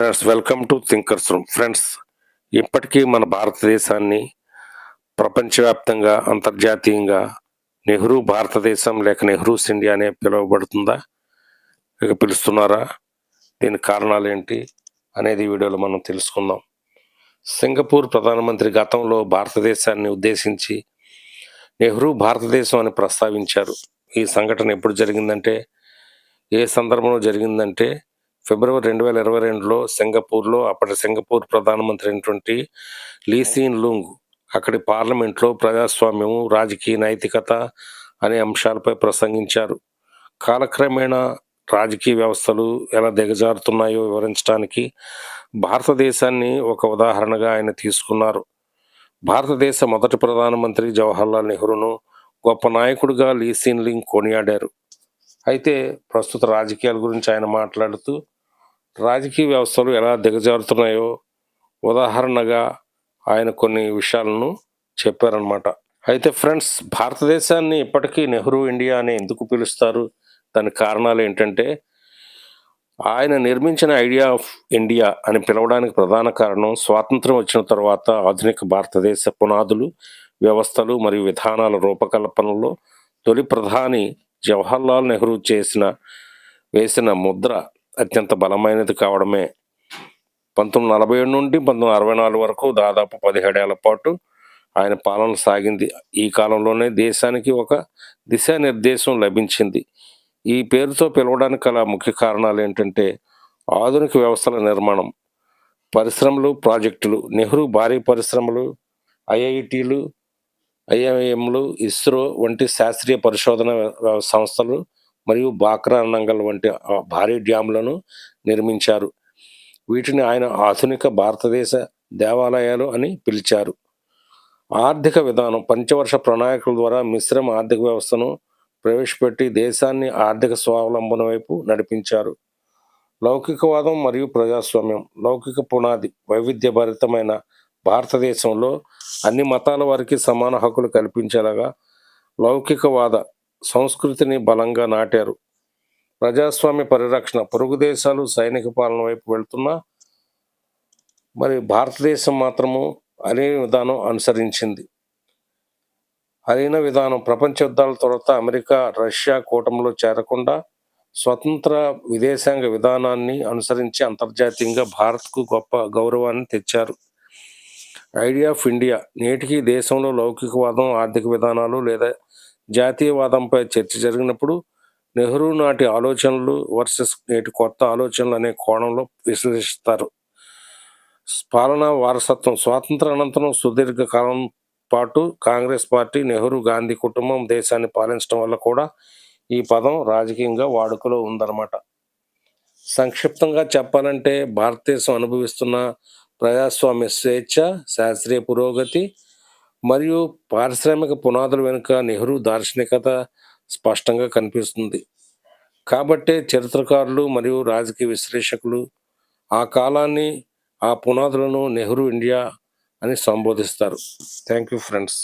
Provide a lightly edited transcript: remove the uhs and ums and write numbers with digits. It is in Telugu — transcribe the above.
Friends, welcome to thinkers room. Friends, ఇప్పటికీ మన భారతదేశాన్ని ప్రపంచవ్యాప్తంగా అంతర్జాతీయంగా నెహ్రూ భారతదేశం లేక నెహ్రూస్ ఇండియా అనే పిలువబడుతుందా, ఇక పిలుస్తున్నారా? దీనికి కారణాలు ఏంటి అనేది ఈ వీడియోలో మనం తెలుసుకుందాం. సింగపూర్ ప్రధానమంత్రి గతంలో భారతదేశాన్ని ఉద్దేశించి నెహ్రూ భారతదేశం అని ప్రస్తావించారు. ఈ సంఘటన ఎప్పుడు జరిగిందంటే, ఏ సందర్భంలో జరిగిందంటే ఫిబ్రవరి 2022లో సింగపూర్లో అప్పటి సింగపూర్ ప్రధానమంత్రి అయినటువంటి లీ సీన్ లూంగ్ అక్కడి పార్లమెంట్లో ప్రజాస్వామ్యము, రాజకీయ నైతికత అనే అంశాలపై ప్రసంగించారు. కాలక్రమేణా రాజకీయ వ్యవస్థలు ఎలా దిగజారుతున్నాయో వివరించడానికి భారతదేశాన్ని ఒక ఉదాహరణగా ఆయన తీసుకున్నారు. భారతదేశ మొదటి ప్రధానమంత్రి జవహర్లాల్ నెహ్రూను గొప్ప నాయకుడిగా లీ సీన్ లూంగ్ కొనియాడారు. అయితే ప్రస్తుత రాజకీయాల గురించి ఆయన మాట్లాడుతూ రాజకీయ వ్యవస్థలు ఎలా దిగజారుతున్నాయో ఉదాహరణగా ఆయన కొన్ని విషయాలను చెప్పారనమాట. అయితే ఫ్రెండ్స్, భారతదేశాన్ని ఇప్పటికీ నెహ్రూ ఇండియా అని ఎందుకు పిలుస్తారు? దానికి కారణాలు ఏంటంటే, ఆయన నిర్మించిన ఐడియా ఆఫ్ ఇండియా అని పిలవడానికి ప్రధాన కారణం స్వాతంత్రం వచ్చిన తర్వాత ఆధునిక భారతదేశ పునాదులు, వ్యవస్థలు మరియు విధానాల రూపకల్పనలో తొలి ప్రధాని జవహర్లాల్ నెహ్రూ వేసిన ముద్ర అత్యంత బలమైనది కావడమే. 1947 నుండి 1964 వరకు దాదాపు 17 ఏళ్ల పాటు ఆయన పాలన సాగింది. ఈ కాలంలోనే దేశానికి ఒక దిశానిర్దేశం లభించింది. ఈ పేరుతో పిలవడానికి గల ముఖ్య కారణాలు ఏంటంటే, ఆధునిక వ్యవస్థల నిర్మాణం, పరిశ్రమలు, ప్రాజెక్టులు. నెహ్రూ భారీ పరిశ్రమలు, ఐఐటీలు, ఐఐఎంలు, ఇస్రో వంటి శాస్త్రీయ పరిశోధన సంస్థలు మరియు బాక్రా నంగల్ వంటి భారీ డ్యాములను నిర్మించారు. వీటిని ఆయన ఆధునిక భారతదేశ దేవాలయాలు అని పిలిచారు. ఆర్థిక విధానం, పంచవర్ష ప్రణాళికల ద్వారా మిశ్రమ ఆర్థిక వ్యవస్థను ప్రవేశపెట్టి దేశాన్ని ఆర్థిక స్వావలంబన వైపు నడిపించారు. లౌకికవాదం మరియు ప్రజాస్వామ్యం. లౌకిక పునాది, వైవిధ్యభరితమైన భారతదేశంలో అన్ని మతాల వారికి సమాన హక్కులు కల్పించేలాగా లౌకికవాద సంస్కృతిని బలంగా నాటారు. ప్రజాస్వామ్య పరిరక్షణ. పొరుగు దేశాలు సైనిక పాలన వైపు వెళ్తున్నా మరి భారతదేశం మాత్రము అలీన విధానం అనుసరించింది. అలీన విధానం ప్రపంచ యుద్ధాల తర్వాత అమెరికా, రష్యా కూటమిలో చేరకుండా స్వతంత్ర విదేశాంగ విధానాన్ని అనుసరించి అంతర్జాతీయంగా భారత్కు గొప్ప గౌరవాన్ని తెచ్చారు. Idea of India. నేటికి దేశంలో లౌకికవాదం, ఆర్థిక విధానాలు లేదా జాతీయవాదంపై చర్చ జరిగినప్పుడు నెహ్రూ నాటి ఆలోచనలు వర్సెస్ నేటి కొత్త ఆలోచనలు అనే కోణంలో విశ్లేషిస్తారు. పాలనా వారసత్వం. స్వాతంత్ర అనంతరం సుదీర్ఘ కాలం పాటు కాంగ్రెస్ పార్టీ, నెహ్రూ, గాంధీ కుటుంబం దేశాన్ని పాలించడం వల్ల కూడా ఈ పదం రాజకీయంగా వాడుకలో ఉందన్నమాట. సంక్షిప్తంగా చెప్పాలంటే, భారతదేశం అనుభవిస్తున్న ప్రజాస్వామ్య స్వేచ్ఛ, శాస్త్రీయ పురోగతి మరియు పారిశ్రామిక పునాదుల వెనుక నెహ్రూ దార్శనికత స్పష్టంగా కనిపిస్తుంది. కాబట్టే చరిత్రకారులు మరియు రాజకీయ విశ్లేషకులు ఆ కాలాన్ని, ఆ పునాదులను నెహ్రూ ఇండియా అని సంబోధిస్తారు. Thank you friends.